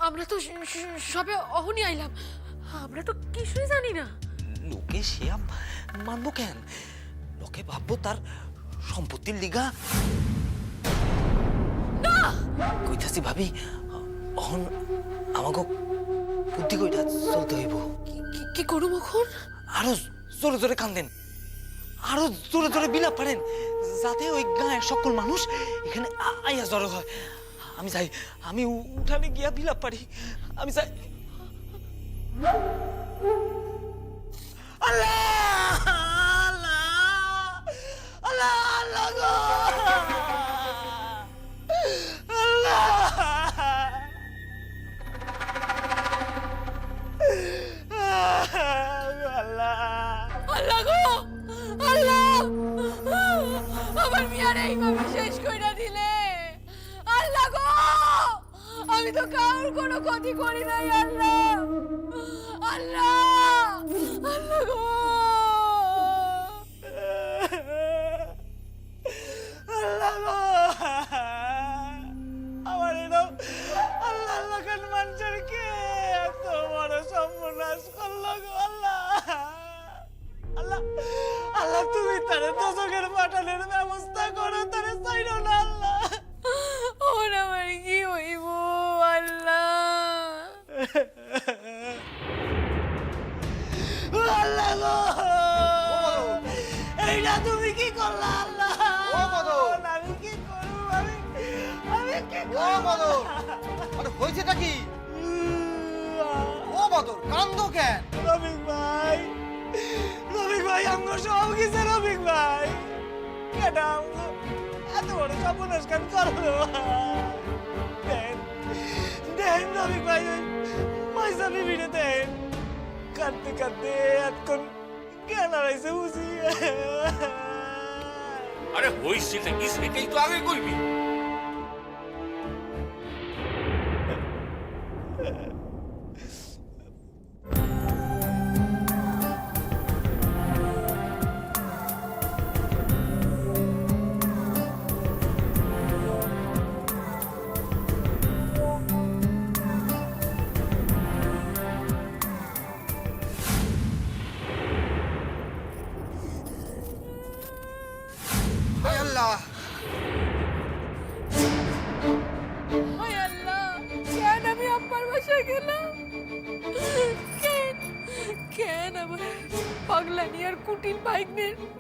আমরা তো সবে অহনি আইলাম, আমরা তো কিছুই জানি না। লোকে সে মানবো কেন? লোকে ভাববো তার সম্পত্তির লিগা। না কইতাছি ভাবি, অহন আমাকে বুদ্ধি কইটা চলতে হইব। কি করুম এখন? আরো জোরে জোরে কান্দেন, আরো জোরে জোরে বিলাপ পারেন, যাতে ওই গায়ের সকল মানুষ এখানে আইয়া জড়ো হয়। আমি যাই, আমি উঠানে গিয়া বিলাপ পারি। আমি যাই। আল্লাহ আল্লাহ আল্লাহ আল্লাহ গো! আল্লাহ আল্লাহ আল্লাহ গো, আল্লাহ আমার মিয়ারে এইভাবে শেষ কইরা দিলে। আল্লাহ গো, আমি তো কারোর কোনো ক্ষতি করি নাই। আল্লাহ আল্লাহ আল্লাহ গো, আমার এরকম আল্লাহ আল্লাহ খান মানুষেরকে এত বড় সর্বনাশ করলো গো! আল্লাহ আল্লাহ আল্লাহ, তুমি তারে দোজখের পাঠানোর ব্যবস্থা করো, তারে চাইরো না আল্লাহ। ওর আমার কি হইব? আল্লাহ আল্লাহ গো, এইটা তুমি কি করলা আল্লাহ? আমি কি করবো? আমি কি করবো? আরে হয়েছেটা কি? ও বদর, কান্দো কেন? রফিক ভাই, রফিক ভাই, আমগো সব কিছু রফিক ভাই। কেন আমগো এত বড় সর্বনাশ কেন করলো? দেন দেন রফিক ভাই, ওই পয়সা বিবিরে দেন। কাঁদতে কাঁদতে এতক্ষণ জ্ঞান হারাইছে বুঝি। আরে হইছেটা কি সেটাই তো আগে কইবি। হায় আল্লাহ! হায় আল্লাহ, কেন আমি আব্বার বাসায় গেলাম? কেন কেন আমার পাগলানি আর কুটিল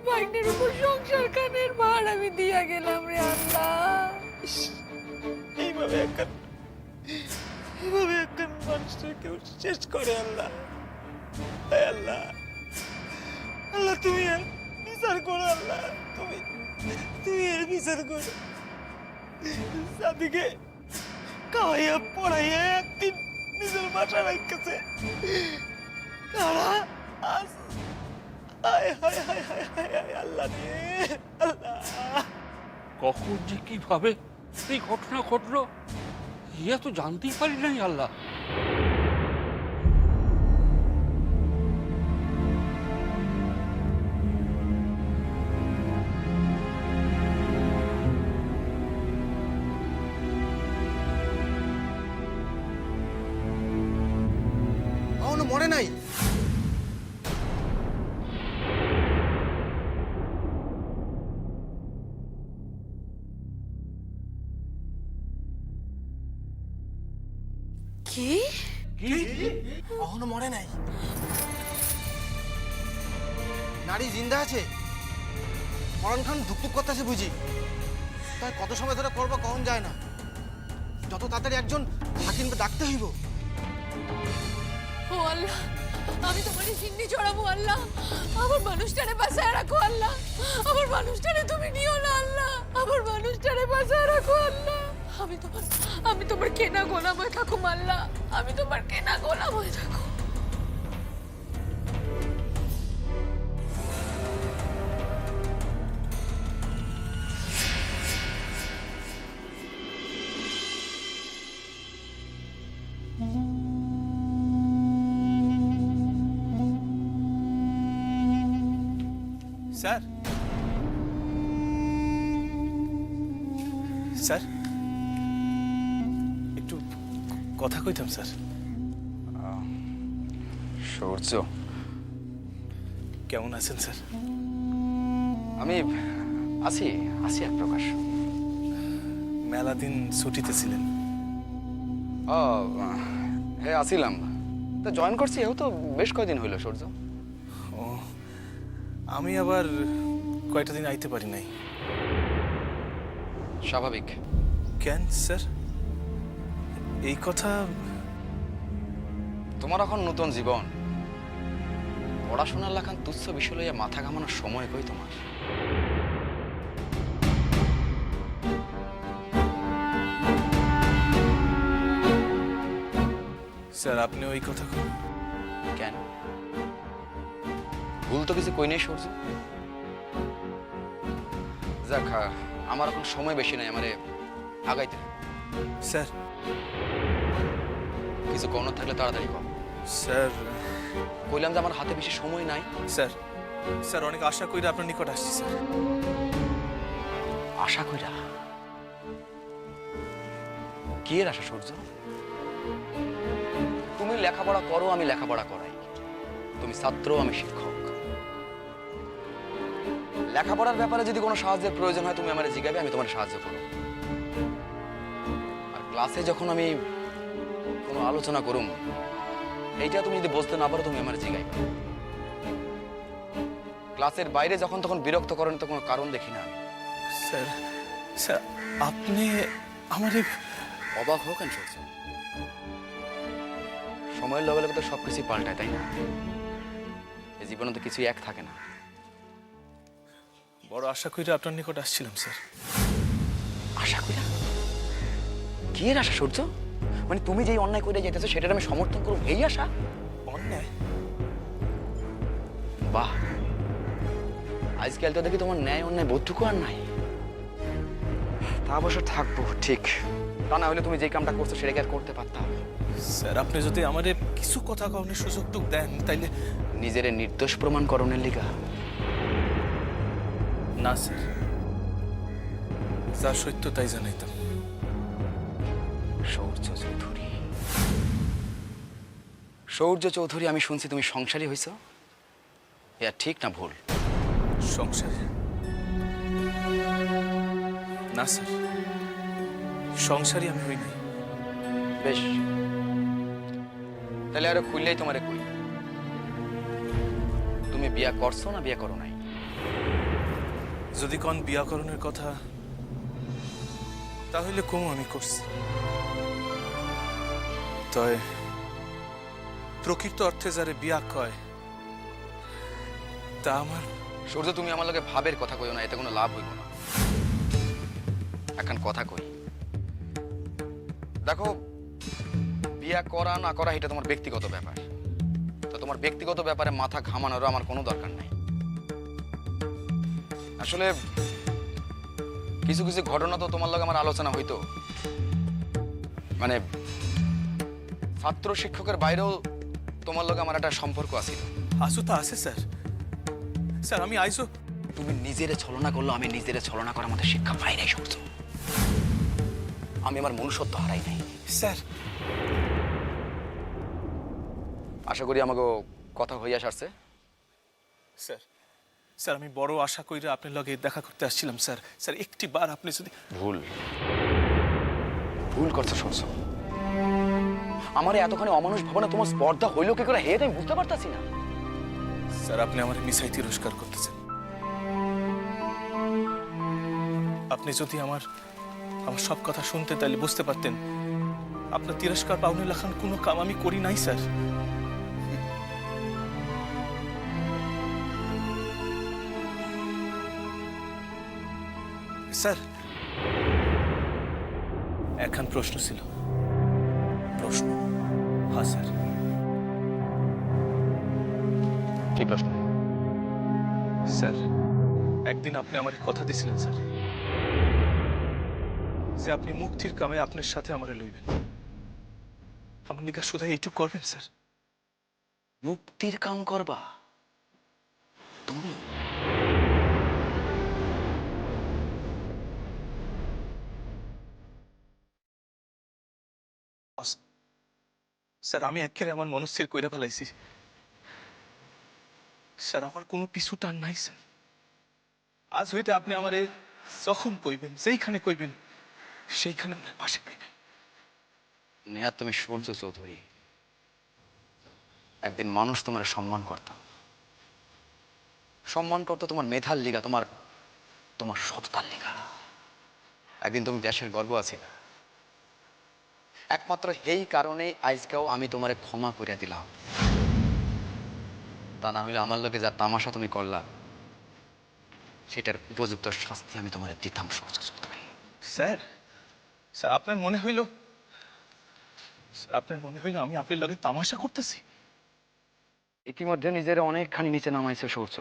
ভাগ্নের উপর সংসার খানের ভার আমি দিয়া গেলাম রে আল্লাহ। এইভাবে একখান মানুষটা কেউ শেষ করে আল্লাহ। হায় আল্লাহ আল্লাহ, তুমি এর বিচার করো আল্লাহ, তুমি এর বিচার করো। সাদিকে খাওয়াইয়া পড়াইয়া একদিন নিজের বাসা রাখছে, তারা আজ হায় হায় হায় হায় হায় হায় আল্লাহ রে আল্লাহ। কখন যে কিভাবে এই ঘটনা ঘটলো ইয়া তো জানতেই পারি নাই আল্লাহ। এখনো মরে নাই? কি? এখনো মরে নাই? নারী জিন্দা আছে? মরণ খান ধুকধুক করতেছে বুঝি। তাই কত সময় ধরে করবো কখন যায় না। যত তাড়াতাড়ি একজন হাকিমকে ডাকতে হইব। ও আল্লাহ, আমি তোমার সিন্নি চড়াবো আল্লাহ। আমার মানুষটারে বাঁচায় রাখো আল্লাহ, আমার মানুষটারে তুমি নিও না আল্লাহ, আমার মানুষটারে বাঁচায় রাখো আল্লাহ। আমি তোমার কেনা গোলাম হয়ে থাকুম আল্লাহ, আমি তোমার কেনা গোলাম হয়ে থাকো। স্যার, স্যার একটু কথা কইতাম স্যার। সূর্য, কেমন আছেন স্যার? আমি আছি আছি এক প্রকাশ। মেলা দিন ছুটিতে ছিলেন। ও হ্যাঁ, আসিলাম। তো জয়েন করছি এও তো বেশ কয়দিন হইল সূর্য। ও, আমি আবার কয়টা দিন আইতে পারি নাই। স্বাভাবিক। কেন স্যার? এই কথা তোমার এখন নতুন জীবন, পড়াশোনার লেখান তুচ্ছ বিষয় লইয়া মাথা ঘামানোর সময় কই তোমার? স্যার আপনি ওই কথা কন। কেন? ভুল তো কিছু কই নেই সূর্য। যাক, আমার এখন সময় বেশি নাই, আমারে আগাইতে হবে। স্যার কিছু কোনো থাকলে তাড়াতাড়ি কম। স্যার কইলাম যে আমার হাতে বেশি সময় নাই। স্যার স্যার অনেক আশা কইরা আপনার নিকট আসছি স্যার। আশা কইরা? কি এর আশা সূর্য? তুমি লেখাপড়া করো, আমি লেখাপড়া করাই। তুমি ছাত্র, আমি শিক্ষক। লেখাপড়ার ব্যাপারে যদি কোনো সাহায্যের প্রয়োজন হয় তুমি আমারে জিজ্ঞাবে, আমি তোমার সাহায্য করব। আর ক্লাসে যখন আমি কোনো আলোচনা করুম, এইটা তুমি যদি বুঝতে না পারো তুমি আমার জিজ্ঞাইবে। ক্লাসের বাইরে যখন তখন বিরক্ত করেন তো কোনো কারণ দেখি না আমি। স্যার স্যার আপনি আমারে অবাক হোক কেন সূর্য? সময়ের লগে লগে তো সবকিছু পাল্টায়, তাই না? এই জীবনে তো কিছুই এক থাকে না। বড় আশা কইরা আপনার নিকট আসছিলাম স্যার। আশা কইরা? কি এর আশা সূর্য? মানে তুমি যেই অন্যায় করে যেতেছো সেটার আমি সমর্থন করব, এই আশা? অন্যায়? বাহ, আজকাল তো দেখি তোমার ন্যায় অন্যায় বোধটুকু আর নাই। তা অবশ্য থাকবো, ঠিক। তা না হলে তুমি যে কামটা করছো সেটাকে আর করতে পারতাম। স্যার আপনি যদি আমারে কিছু কথা কওয়ার সুযোগটুক দেন তাইলে। নিজের নির্দোষ প্রমাণ করণের লিগা? না স্যার, যা সত্য তাই জানাইতাম। সৌর্য চৌধুরী, সৌর্য চৌধুরী, আমি শুনছি তুমি সংসারী হইছ। এ ঠিক না ভুল? সংসার? না স্যার, সংসারই আমি হই নাই। বেশ, তাহলে আরো খুললেই তোমারে কই, তুমি বিয়া করছো না বিয়া করো নাই? যদি কোন বিয়াকরণের কথা তাহলে কম আমি করছি। তয় প্রকৃত অর্থে যারে বিয়া কয় তা আমার। সূর্য, তুমি আমার লগে ভাবের কথা কইও না, এতে কোনো লাভ হইব না। এখন কথা কই, দেখো, বিয়া করা না করা এটা তোমার ব্যক্তিগত ব্যাপার। তো তোমার ব্যক্তিগত ব্যাপারে মাথা ঘামানোরও আমার কোনো দরকার নাই। আসলে কিছু কিছু ঘটনা তো তোমার লগে আমার আলোচনা হইতো, মানে ছাত্র শিক্ষকের বাইরেও তোমার লগে আমার একটা সম্পর্ক আছে। আসু তা আছে স্যার। স্যার আমি আইসো। তুমি নিজেরে ছলনা করলো, আমি নিজেরে ছলনা করার মধ্যে শিক্ষা পাই নাই সূর্য। আমি আমার মনুষ্যত্ব হারাই নাই। স্যার আশা করি আমাকে কথা হইয়া সারছে। স্যার স্যার আমি বড় আশা কইরা আপনার লগে দেখা করতে আসছিলাম স্যার। স্যার একটি বার আপনি যদি। ভুল ভুল করছো সূর্য। আমার এতখানি অমানুষ ভাবনা তোমার স্পর্ধা হইল কি করে, হে আমি বুঝতে পারতাছি না। স্যার আপনি আমার মিসাই তিরস্কার করতেছেন। আপনি যদি আমার আমার সব কথা শুনতে তাইলে বুঝতে পারতেন আপনার তিরস্কার পাওনে লেখান কোনো কাম আমি করি নাই স্যার। স্যার একখান প্রশ্ন ছিল। প্রশ্ন? হ্যাঁ স্যার। কি প্রশ্ন? স্যার একদিন আপনি আমার কথা দিয়েছিলেন স্যার যে আপনি মুক্তির কামে আপনার সাথে আমারে লইবেন। আপনি কি শুধু এইটুকু করবেন স্যার? মুক্তির কাম করবা তুমি? স্যার আমি একেবারে আমার মনস্থির কইরা ফেলাইছি। স্যার আমার কোনো পিছু টান নাই স্যার। আজ হইতে আপনি আমারে যখন কইবেন, যেইখানে কইবেন, সেইখানে আমার পাশে পাইবেন। নেহাত তুমি সূর্য চৌধুরী, একদিন মানুষ তোমার সম্মান করত, তোমার মেধার লিগা, তোমার তোমার সততার লিগা। একদিন তুমি দেশের গর্ব আছিলে। একমাত্র এই কারণে আজকেও আমি তোমারে ক্ষমা করে দিলাম। তা না হলে আমার লোকে যা তামাশা তুমি করলা, সেটার উপযুক্ত শাস্তি আমি তোমার দিতাম সূর্য চৌধুরী। স্যার, স্যার আপনার মনে হইল, আমি আপনার লগে তামাশা করতেছি? ইতিমধ্যে নিজের অনেকখানি নিচে নামাইছে সূর্য,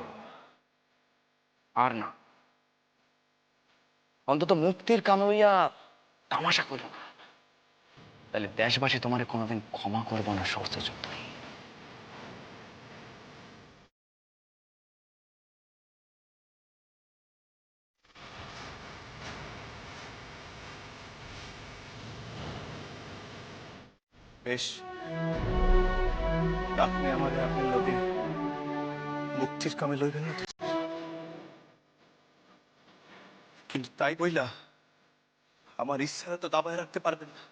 আর না। অন্তত মুক্তির কামে হইয়া তামাশা করো না, তাহলে দেশবাসী তোমারে কোনোদিন ক্ষমা করবো না সূর্য চৌধুরী। বেশ, আপনি আমাদের আপনার লগে মুক্তির কামে লইবেন না তো? কিন্তু তাই বইলা আমার ইচ্ছাটা তো দাবায় রাখতে পারবেন না।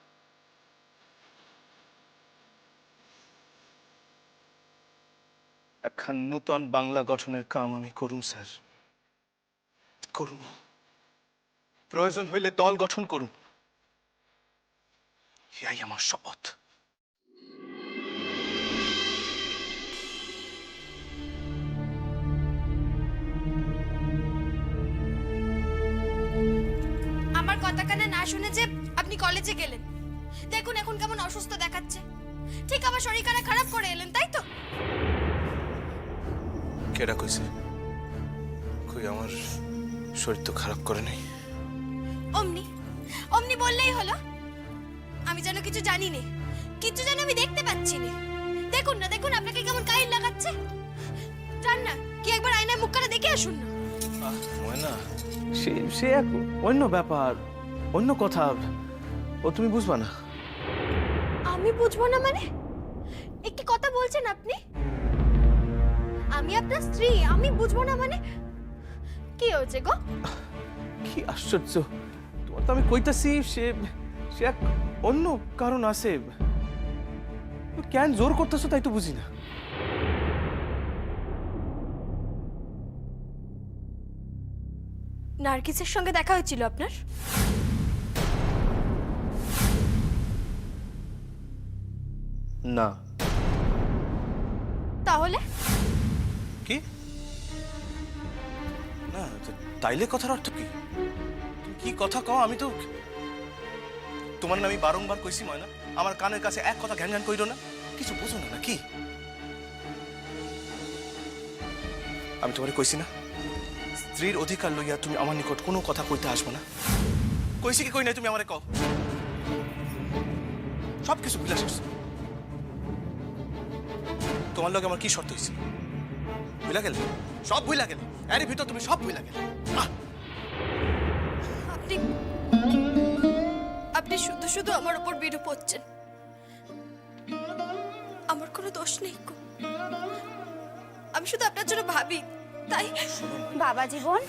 একখান নূতন বাংলা গঠনের কাম আমি করুম স্যার, করুম। প্রয়োজন হইলে দল গঠন করুম, ইয়াই আমার শপথ। আমার কথা কানে না শুনে যে আপনি কলেজে গেলেন, দেখুন এখন কেমন অসুস্থ দেখাচ্ছে। ঠিক আমার শরীর খারাপ করে এলেন, তাই তো? কেডা কইছে? কই আমার শরীর তো খারাপ করে নাই। অমনি অমনি বললেই হলো। আমি যেন কিছু জানি না, কিছু যেন আমি দেখতে পাচ্ছি না। দেখুন না, দেখুন আপনাকে কেমন কাহিল লাগাচ্ছে। জান না কি একবার আয়নায় মুখখানা দেখে আসুন না। না, সে এক অন্য ব্যাপার, অন্য কথা। ও তুমি বুঝবা না। আমি বুঝবো না মানে? একটি কথা বলছেন আপনি? আমি আপনার স্ত্রী, আমি বুঝবো না মানে? কি হয়েছে গো? কি আশ্চর্য! তোমার তো আমি কইতাছি সে এক অন্য কারণ আছে। কেন জোর করতেছো তাই তো বুঝি না। নার্গিসের সঙ্গে দেখা হয়েছিল আপনার? না। তাহলে কি? না, তাইলে কথার অর্থ কি? তুমি কি কথা কও? আমি তো তোমার আমি বারংবার কইছি ময়না, আমার কানের কাছে এক কথা ঘ্যান ঘ্যান কইরো না। কিছু বুঝো না নাকি? আমি তোমারে কইছি না, স্ত্রীর অধিকার লইয়া তুমি আমার নিকট কোনো কথা কইতে আসবে না। কইছি কি কই নাই তুমি আমারে কও? সব কিছু ভুলে আসছো। তোমার লগে আমার কি শর্ত হয়েছে? ভুলা গেলে? সব ভুলা গেলে? এর ভিতর তুমি সব ভুলা গেলে। আপনি আপনি শুধু শুধু আমার উপর বিরূপ হচ্ছেন। আমার কোনো দোষ নেই গো। আমি শুধু আপনার জন্য ভাবি, তাই। বাবা জীবন,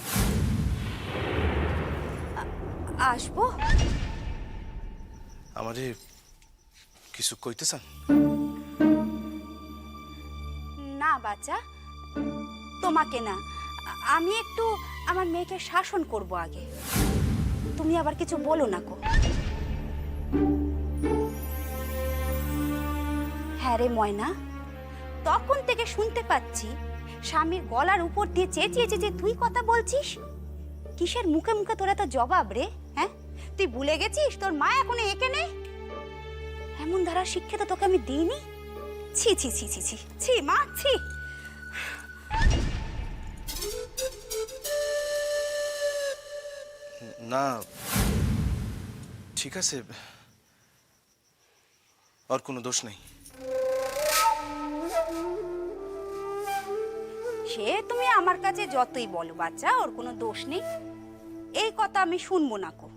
আসবো? আমারে কিছু কইতে চান? না বাচ্চা, তোমাকে না, আমি একটু আমার মেয়েকে শাসন করব আগে। তুমি আবার কিছু বলো না কো। হ্যাঁ রে ময়না, তখন থেকে শুনতে পাচ্ছি স্বামীর গলার উপর দিয়ে চেঁচিয়ে চেঁচিয়ে তুই কথা বলছিস। কিসের মুখে মুখে তোরা তো জবাব রে? হ্যাঁ, তুই ভুলে গেছিস তোর মা এখনো একে নেই? এমন ধারা শিক্ষা তো তোকে আমি দিইনি। ছি ছি ছি ছি ছি ছি মা, ছি। না, ঠিক আছে, আর কোনো দোষ নেই। সে তুমি আমার কাছে যতই বলো বাচ্চা ওর কোনো দোষ নেই, এই কথা আমি শুনবো না কো।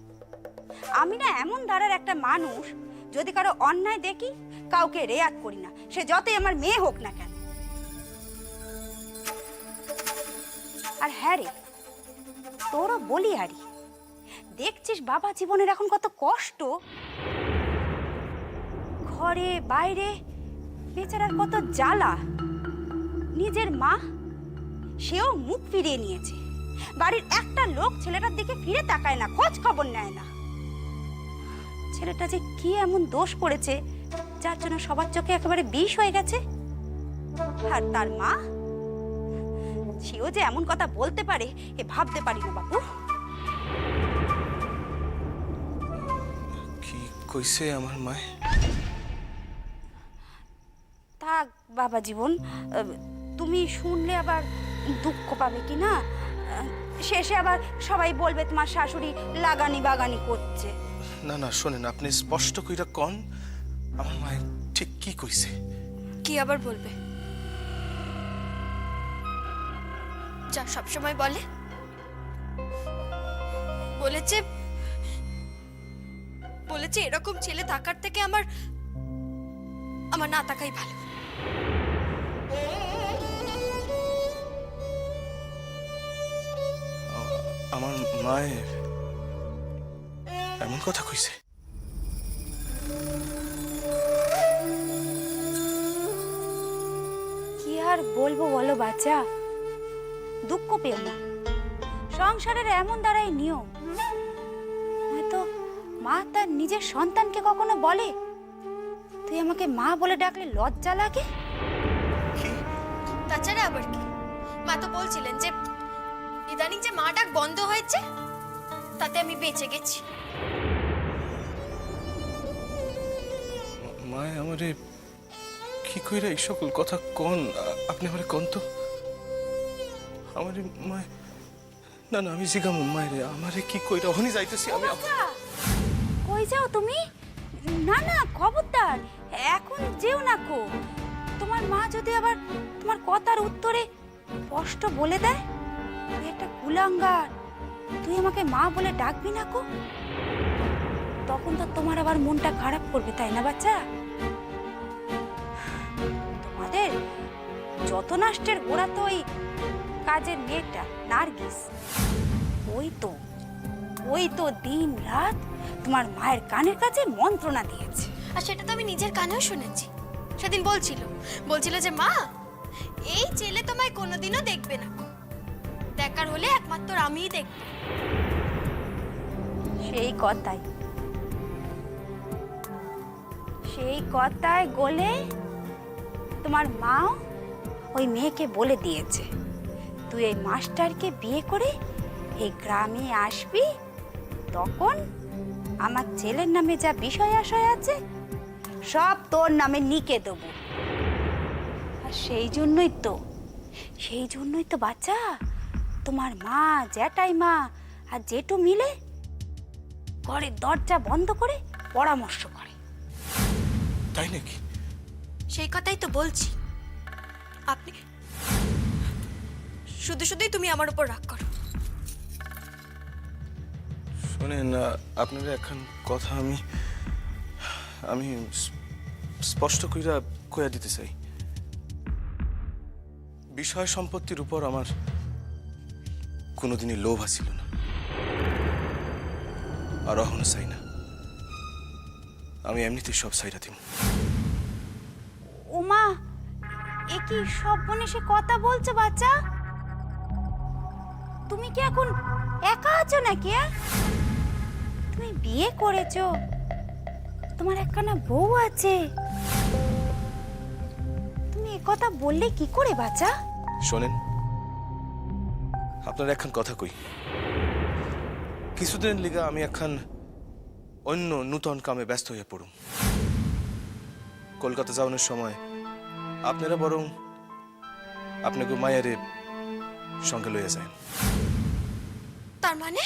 আমি না এমন ধারার একটা মানুষ যদি কারো অন্যায় দেখি কাউকে রেয়াত করি না, সে যতই আমার মেয়ে হোক না কেন। আর হ্যাঁ রে, তোরও বলি আরি, দেখছিস বাবা জীবনের এখন কত কষ্ট, ঘরে বাইরে বেচারার কত জ্বালা। নিজের মা, সেও মুখ ফিরিয়ে নিয়েছে। বাড়ির একটা লোক ছেলেটার দিকে ফিরে তাকায় না, খোঁজ খবর নেয় না। ছেলেটা যে কি এমন দোষ করেছে যার জন্য সবার চোখে একেবারে বিষ হয়ে গেছে। আর তার মা, সেও যে এমন কথা বলতে পারে এ ভাবতে পারি না বাবু। কি কইছে আমার মায়? থাক বাবা জীবন, তুমি শুনলে আবার দুঃখ পাবে কি না, শেষে আবার সবাই বলবে তোমার শাশুড়ি লাগানি বাগানি করছে। না না শোনেন, আপনি স্পষ্ট কইরা কন আমার মায় ঠিক কি কইছে। কি আবার বলবে? যা সবসময় বলে, বলেছে এরকম ছেলে থাকার থেকে আমার না থাকাই ভালো। আমার মায় এমন কথা কইছে? কি আর বলবো বলো বাচ্চা, দুঃখ পেও না, সংসারের এমন দ্বারাই নিয়ম। হয়তো মা তার নিজের সন্তানকে কখনো বলে তুই আমাকে মা বলে ডাকলে লজ্জা লাগে? কি? তাছাড়া আবার কি, মা তো বলছিলেন যে ইদানিং যে মা ডাক বন্ধ হয়েছে তাতে আমি বেঁচে গেছি। মায় আমারে কি কইরা এই সকল কথা কোন? আপনি আমারে কোন তো। আমারে মায়, না না আমি জিগামু মায়েরে, আমারে কি কইরা হনি যাইতেছি আমি। কই যাও তুমি? না না খবরদার, এখন যেও না কো। তোমার মা যদি আবার তোমার কথার উত্তরে স্পষ্ট বলে দেয় তুই একটা কুলাঙ্গার, তুই আমাকে মা বলে ডাকবি না কো, তখন তো তোমার আবার মনটা খারাপ করবে, তাই না বাচ্চা? তোমাদের যত নষ্টের গোড়া তো ওই কাজের মেয়েটা নার্গিস। ওই তো দিন রাত তোমার মায়ের কানের কাছে মন্ত্রণা দিয়েছে। আর সেটা তো আমি নিজের কানেও শুনেছি। সেদিন বলছিল যে মা, এই ছেলে তোমায় কোনোদিনও দেখবে না, দেখার হলে একমাত্র আমিই দেখব। সেই কথায় গলে তোমার মাও ওই মেয়েকে বলে দিয়েছে তুই এই মাস্টারকে বিয়ে করে এই গ্রামে আসবি, তখন আমার ছেলের নামে যা বিষয় আশয় আছে সব তোর নামে লিখে দেবো। আর সেই জন্যই তো বাচ্চা, তোমার মা, জ্যাঠাই মা আর জেঠু মিলে ঘরের দরজা বন্ধ করে পরামর্শ করে। তাই নাকি? সেই কথাই তো বলছি। আপনি শুধুই তুমি আমার উপর রাগ করো। শোনেন, আপনারা এখন কথা আমি স্পষ্ট কইরা কইয়া দিতে চাই। বিষয় সম্পত্তির উপর আমার কোনোদিনই লোভ আসিল না, আর এখনো চাই না। আমি এমনিতেই সব সাইরা দিব। ওমা, এ কি সব বনে সে কথা বলছো বাচ্চা? তুমি কি এখন একা আছো নাকি? তুমি বিয়ে করেছো, তোমার একখানা বউ আছে, তুমি এ কথা বললে কি করে বাচ্চা? শোনেন, আপনার একখান কথা কই। কিছুদিন লিগা আমি একখান অন্য নূতন কামে ব্যস্ত হয়ে পড়ুম। কলকাতা যাওয়ানোর সময় আপনারা বরং আপনাকে মায়ের সঙ্গে লইয়া যায়। তার মানে